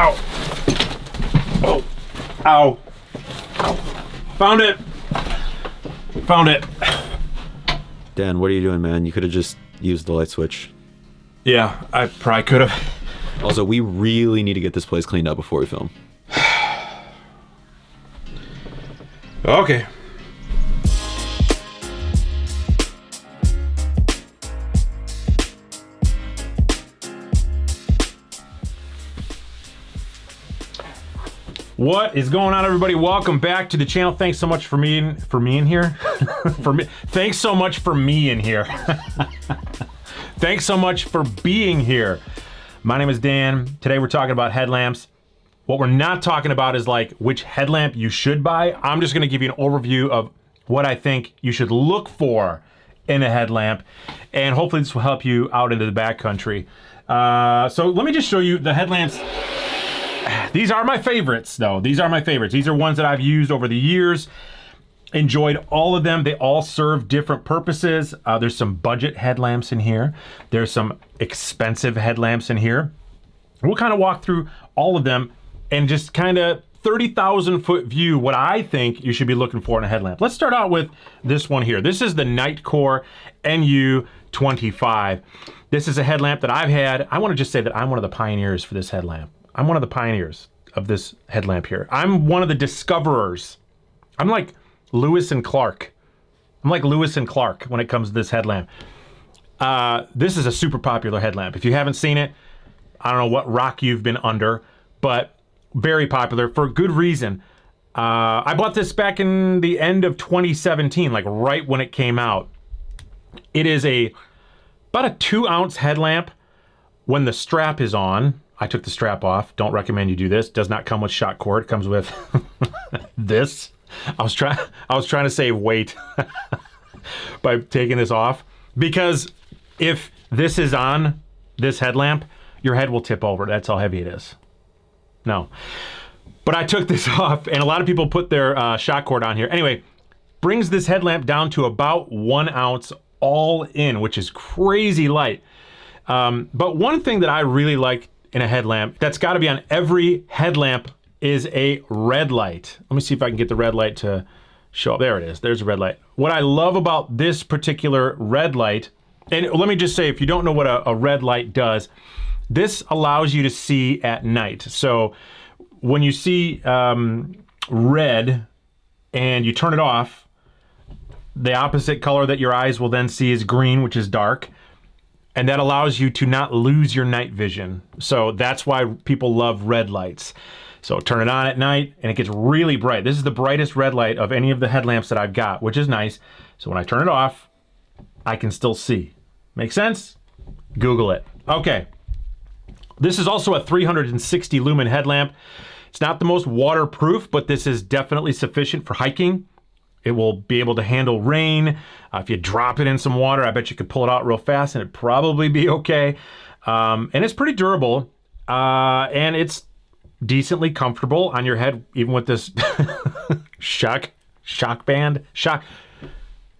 Ow. Oh. Ow. Ow. Found it. Found it. Dan, what are you doing, man? You could have just used the light switch. Yeah, I probably could have. Also, we really need to get this place cleaned up before we film. Okay. What is going on, everybody? Welcome back to the channel. Thanks so much for me in here. Thanks so much for me in here. Thanks so much for being here. My name is Dan. Today we're talking about headlamps. What we're not talking about is like which headlamp you should buy. I'm just gonna give you an overview of what I think you should look for in a headlamp, and hopefully this will help you out into the backcountry. So let me just show you the headlamps. These are my favorites, though. These are my favorites. These are ones that I've used over the years. Enjoyed all of them. They all serve different purposes. There's some budget headlamps in here. There's some expensive headlamps in here. We'll kind of walk through all of them and just kind of 30,000 foot view what I think you should be looking for in a headlamp. Let's start out with this one here. This is the Nightcore NU25. This is a headlamp that I've had. I want to just say that I'm one of the pioneers for this headlamp. I'm one of the pioneers of this headlamp here. I'm one of the discoverers. I'm like Lewis and Clark. I'm like Lewis and Clark when it comes to this headlamp. This is a super popular headlamp. If you haven't seen it, I don't know what rock you've been under, but very popular for good reason. I bought this back in the end of 2017, like right when it came out. It is about a 2-ounce headlamp when the strap is on. I took the strap off. Don't recommend you do this. Does not come with shock cord. It comes with this. I was trying to save weight by taking this off, because if this is on this headlamp, your head will tip over. That's how heavy it is. No. But I took this off, and a lot of people put their shock cord on here. Anyway, brings this headlamp down to about 1 ounce all in, which is crazy light. But one thing that I really like in a headlamp that's got to be on every headlamp is a red light. Let me see if I can get the red light to show up. There it is. There's a red light. What I love about this particular red light, and let me just say, if you don't know what a red light does, this allows you to see at night. So when you see red and you turn it off, the opposite color that your eyes will then see is green, which is dark. And that allows you to not lose your night vision. So that's why people love red lights. So turn it on at night and it gets really bright. This is the brightest red light of any of the headlamps that I've got, which is nice. So when I turn it off, I can still see. Make sense? Google it. Okay. This is also a 360 lumen headlamp. It's not the most waterproof, but this is definitely sufficient for hiking. It will be able to handle rain. If you drop it in some water, I bet you could pull it out real fast and it'd probably be okay. And it's pretty durable, and it's decently comfortable on your head, even with this shock band.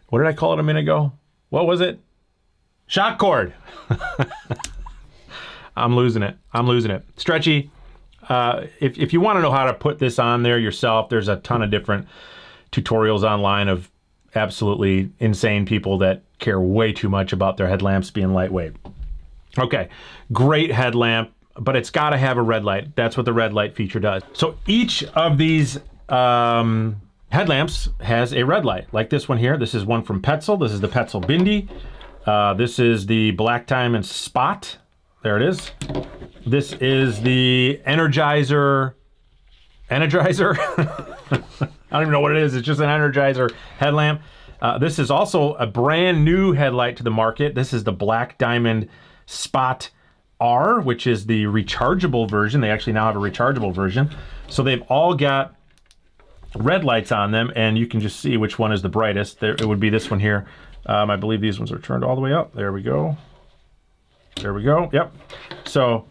What did I call it a minute ago? What was it? Shock cord. I'm losing it. Stretchy. If you want to know how to put this on there yourself, there's a ton of different tutorials online of absolutely insane people that care way too much about their headlamps being lightweight. Okay, great headlamp, but it's got to have a red light. That's what the red light feature does. So each of these headlamps has a red light, like this one here. This is one from Petzl. This is the Petzl Bindi. This is the Black Diamond Spot. There it is. This is the Energizer. I don't even know what it is. It's just an Energizer headlamp. This is also a brand new headlight to the market. This is the Black Diamond Spot R, which is the rechargeable version. They actually now have a rechargeable version. So they've all got red lights on them, and you can just see which one is the brightest. It would be this one here. I believe these ones are turned all the way up. There we go. There we go. Yep. So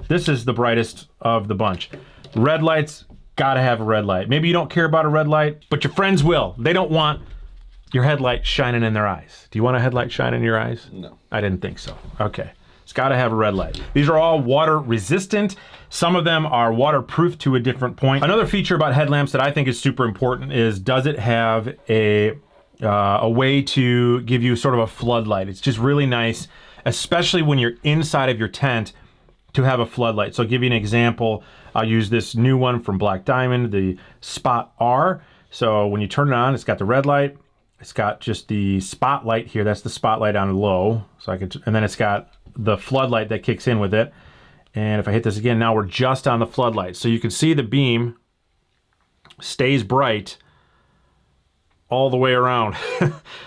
this is the brightest of the bunch. Red lights, gotta have a red light. Maybe you don't care about a red light, but your friends will. They don't want your headlight shining in their eyes. Do you want a headlight shining in your eyes? No. I didn't think so. Okay. It's got to have a red light. These are all water resistant. Some of them are waterproof to a different point. Another feature about headlamps that I think is super important is, does it have a way to give you sort of a floodlight? It's just really nice, especially when you're inside of your tent, to have a floodlight. So I'll give you an example. I'll use this new one from Black Diamond, the Spot R. So when you turn it on, it's got the red light. It's got just the spotlight here. That's the spotlight on low. So I could, and then it's got the floodlight that kicks in with it. And if I hit this again, now we're just on the floodlight. So you can see the beam stays bright all the way around.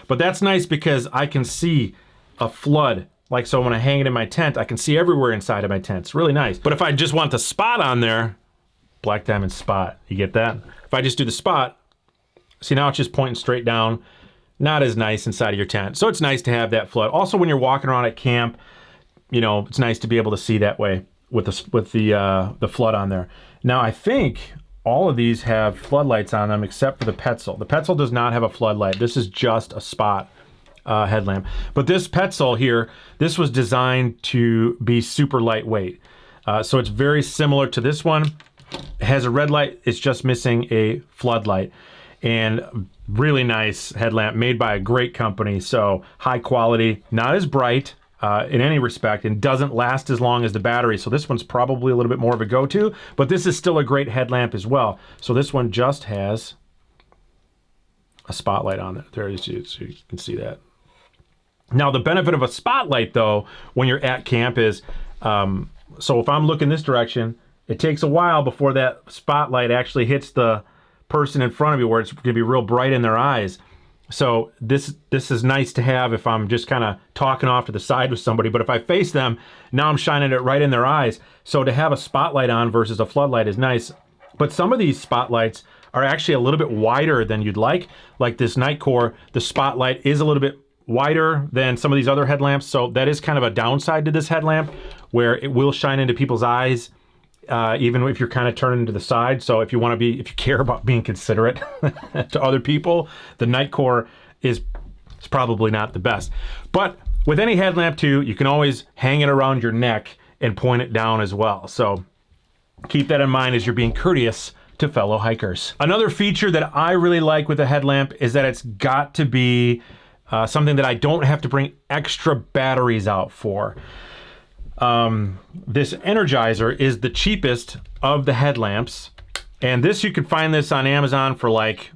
But that's nice because I can see a flood. Like, so when I hang it in my tent, I can see everywhere inside of my tent. It's really nice. But if I just want the spot on there, Black Diamond Spot, you get that? If I just do the spot, see, now it's just pointing straight down. Not as nice inside of your tent. So it's nice to have that flood. Also, when you're walking around at camp, you know, it's nice to be able to see that way with the flood on there. Now, I think all of these have floodlights on them except for the Petzl. The Petzl does not have a floodlight. This is just a Spot headlamp. But this Petzl here, this was designed to be super lightweight. So it's very similar to this one. It has a red light. It's just missing a floodlight. And really nice headlamp made by a great company. So high quality, not as bright in any respect, and doesn't last as long as the battery. So this one's probably a little bit more of a go-to, but this is still a great headlamp as well. So this one just has a spotlight on it. There it is, so you can see that. Now the benefit of a spotlight though, when you're at camp is, so if I'm looking this direction, it takes a while before that spotlight actually hits the person in front of you where it's gonna be real bright in their eyes. So this is nice to have if I'm just kind of talking off to the side with somebody, but if I face them, now I'm shining it right in their eyes. So to have a spotlight on versus a floodlight is nice. But some of these spotlights are actually a little bit wider than you'd like this Nightcore, the spotlight is a little bit wider than some of these other headlamps. So that is kind of a downside to this headlamp, where it will shine into people's eyes, even if you're kind of turning to the side. So if you want to be, if you care about being considerate to other people, the Nightcore is probably not the best. But with any headlamp too, you can always hang it around your neck and point it down as well. So keep that in mind as you're being courteous to fellow hikers. Another feature that I really like with a headlamp is that it's got to be something that I don't have to bring extra batteries out for. This Energizer is the cheapest of the headlamps, and this, you can find this on Amazon for like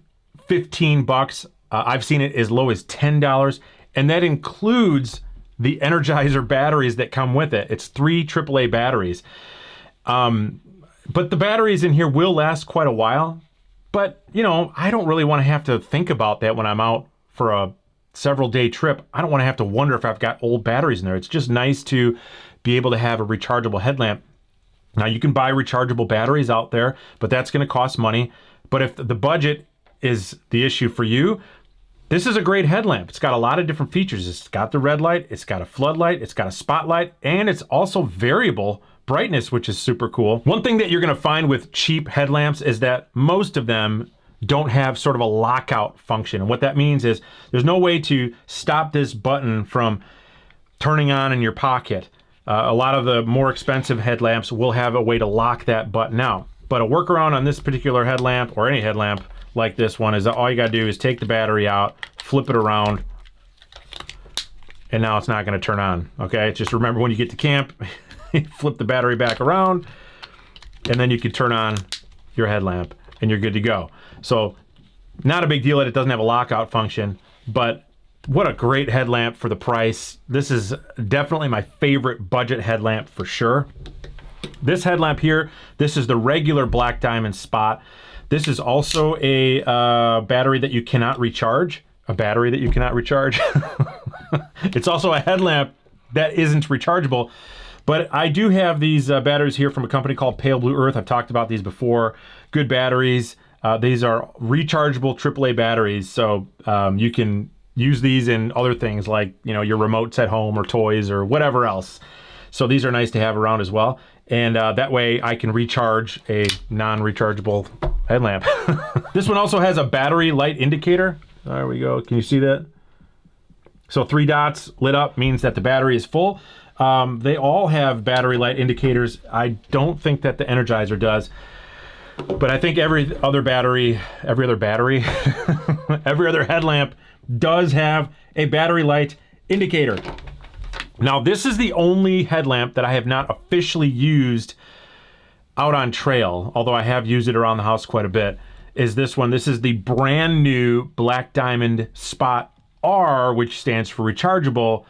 15 bucks. I've seen it as low as $10, and that includes the Energizer batteries that come with it. It's 3 AAA batteries. But the batteries in here will last quite a while, but you know, I don't really want to have to think about that when I'm out for a several day trip. I don't want to have to wonder if I've got old batteries in there. It's just nice to be able to have a rechargeable headlamp. Now you can buy rechargeable batteries out there, but that's going to cost money. But if the budget is the issue for you, this is a great headlamp. It's got a lot of different features. It's got the red light, it's got a floodlight, it's got a spotlight, and it's also variable brightness, which is super cool. One thing that you're going to find with cheap headlamps is that most of them don't have sort of a lockout function. And what that means is there's no way to stop this button from turning on in your pocket. A lot of the more expensive headlamps will have a way to lock that button out. But a workaround on this particular headlamp, or any headlamp like this one, is that all you gotta do is take the battery out, flip it around, and now it's not gonna turn on, okay? Just remember when you get to camp, flip the battery back around, and then you can turn on your headlamp, and you're good to go. So, not a big deal that it doesn't have a lockout function, but what a great headlamp for the price. This is definitely my favorite budget headlamp for sure. This headlamp here, this is the regular Black Diamond Spot. This is also a battery that you cannot recharge. A battery that you cannot recharge. It's also a headlamp that isn't rechargeable. But I do have these batteries here from a company called Pale Blue Earth. I've talked about these before. Good batteries. These are rechargeable AAA batteries, so you can use these in other things like, you know, your remotes at home or toys or whatever else. So these are nice to have around as well. And that way I can recharge a non-rechargeable headlamp. This one also has a battery light indicator. There we go. Can you see that? So 3 dots lit up means that the battery is full. They all have battery light indicators. I don't think that the Energizer does, but I think every other headlamp does have a battery light indicator. Now, this is the only headlamp that I have not officially used out on trail, although I have used it around the house quite a bit, is this one. This is the brand new Black Diamond Spot R, which stands for rechargeable.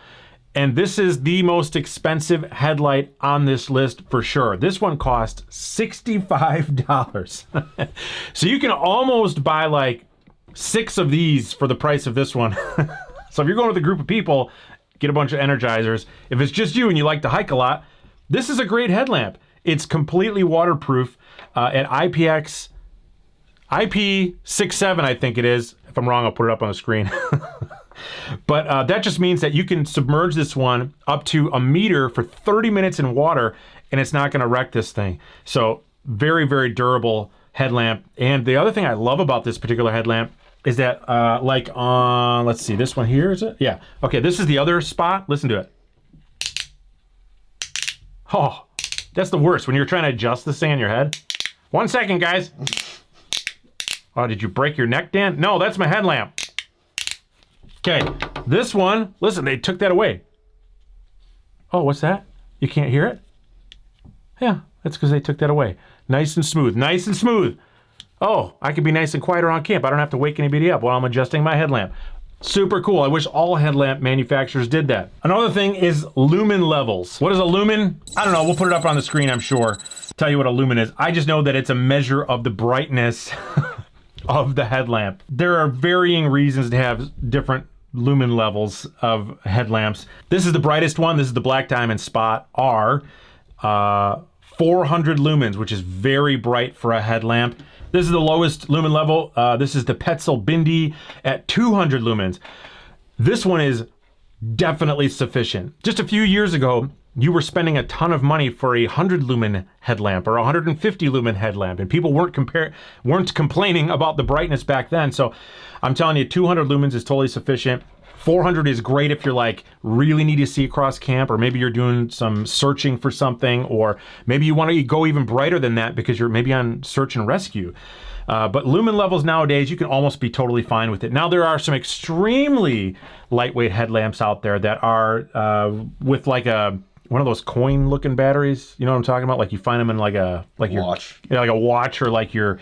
And this is the most expensive headlight on this list for sure. This one cost $65. So you can almost buy like 6 of these for the price of this one. So if you're going with a group of people, get a bunch of Energizers. If it's just you and you like to hike a lot, this is a great headlamp. It's completely waterproof at IP67, I think it is. If I'm wrong, I'll put it up on the screen. But that just means that you can submerge this one up to a meter for 30 minutes in water, and it's not going to wreck this thing. So very, very durable headlamp. And the other thing I love about this particular headlamp is that, like on, let's see, this one here, is it? Yeah. Okay, this is the other spot. Listen to it. Oh, that's the worst when you're trying to adjust this thing on your head. 1 second, guys. Oh, did you break your neck, Dan? No, that's my headlamp. Okay, this one, listen, they took that away. Oh, what's that? You can't hear it? Yeah, that's because they took that away. Nice and smooth, nice and smooth. Oh, I can be nice and quiet around camp. I don't have to wake anybody up while I'm adjusting my headlamp. Super cool. I wish all headlamp manufacturers did that. Another thing is lumen levels. What is a lumen? I don't know. We'll put it up on the screen, I'm sure. Tell you what a lumen is. I just know that it's a measure of the brightness of the headlamp. There are varying reasons to have different lumen levels of headlamps. This is the brightest one. This is the Black Diamond Spot R. 400 lumens, which is very bright for a headlamp. This is the lowest lumen level. This is the Petzl Bindi at 200 lumens. This one is definitely sufficient. Just a few years ago, you were spending a ton of money for a 100 lumen headlamp or a 150 lumen headlamp, and people weren't complaining about the brightness back then. So I'm telling you, 200 lumens is totally sufficient. 400 is great if you're like really need to see across camp, or maybe you're doing some searching for something, or maybe you want to go even brighter than that because you're maybe on search and rescue. But lumen levels nowadays, you can almost be totally fine with it. Now there are some extremely lightweight headlamps out there that are with like one of those coin looking batteries. You know what I'm talking about? Like you find them in like a watch. Yeah, like a watch, or like your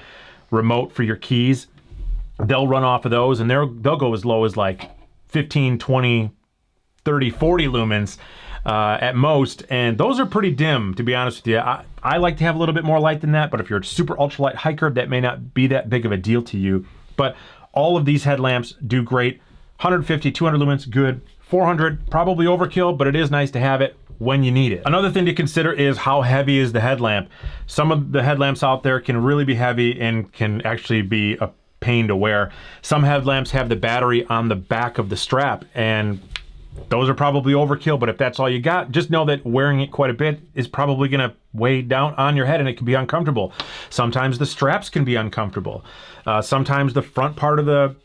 remote for your keys. They'll run off of those, and they'll go as low as like 15, 20, 30, 40 lumens at most, and those are pretty dim, to be honest with you. I like to have a little bit more light than that, but if you're a super ultralight hiker, that may not be that big of a deal to you. But all of these headlamps do great. 150, 200 lumens, good. 400, probably overkill, but it is nice to have it when you need it. Another thing to consider is how heavy is the headlamp. Some of the headlamps out there can really be heavy and can actually be a pain to wear. Some headlamps have the battery on the back of the strap, and those are probably overkill, but if that's all you got, just know that wearing it quite a bit is probably gonna weigh down on your head, and it can be uncomfortable. Sometimes the straps can be uncomfortable. Sometimes the front part of the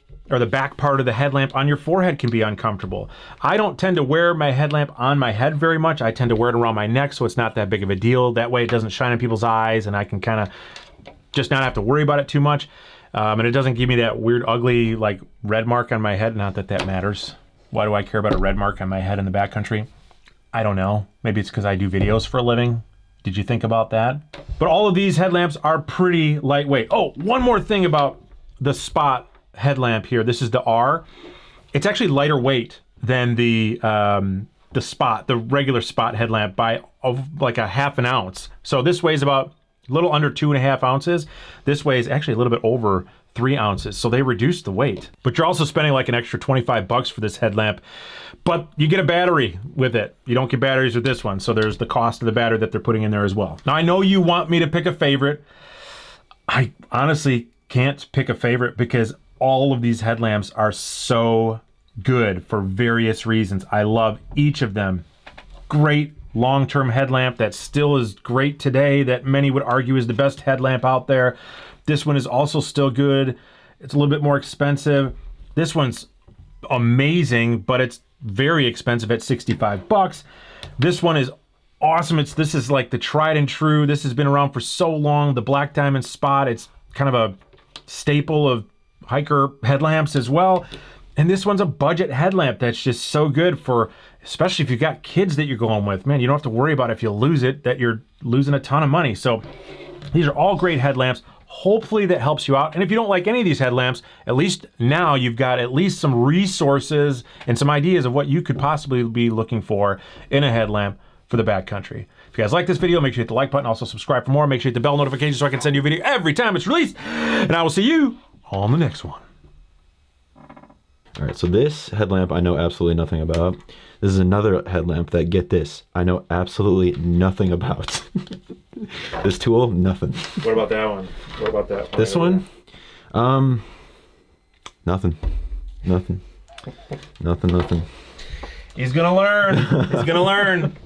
back part of the headlamp on your forehead can be uncomfortable. I don't tend to wear my headlamp on my head very much. I tend to wear it around my neck, so it's not that big of a deal. That way it doesn't shine in people's eyes, and I can kind of just not have to worry about it too much. And it doesn't give me that weird, ugly, like, red mark on my head. Not that that matters. Why do I care about a red mark on my head in the backcountry? I don't know. Maybe it's because I do videos for a living. Did you think about that? But all of these headlamps are pretty lightweight. Oh, one more thing about the Spot headlamp here. This is the R. It's actually lighter weight than the Spot, the regular Spot headlamp, by like a half an ounce. So this weighs about a little under 2.5 ounces. This weighs actually a little bit over 3 ounces. So they reduced the weight. But you're also spending like an extra 25 bucks for this headlamp. But you get a battery with it. You don't get batteries with this one. So there's the cost of the battery that they're putting in there as well. Now I know you want me to pick a favorite. I honestly can't pick a favorite because all of these headlamps are so good for various reasons. I love each of them. Great long-term headlamp that still is great today, that many would argue is the best headlamp out there. This one is also still good. It's a little bit more expensive. This one's amazing, but it's very expensive at 65 bucks. This one is awesome. This is like the tried and true. This has been around for so long. The Black Diamond Spot. It's kind of a staple of hiker headlamps as well. And this one's a budget headlamp that's just so good for, especially if you've got kids that you're going with. Man, you don't have to worry about if you lose it, that you're losing a ton of money. So these are all great headlamps. Hopefully that helps you out. And if you don't like any of these headlamps, at least now you've got at least some resources and some ideas of what you could possibly be looking for in a headlamp for the backcountry. If you guys like this video, make sure you hit the like button. Also subscribe for more. Make sure you hit the bell notification so I can send you a video every time it's released. And I will see you on the next one. All right, so this headlamp I know absolutely nothing about. This is another headlamp that, get this, I know absolutely nothing about. This tool, nothing. What about that one? What about that one? This one? Nothing. Nothing. Nothing. He's gonna learn. He's gonna learn.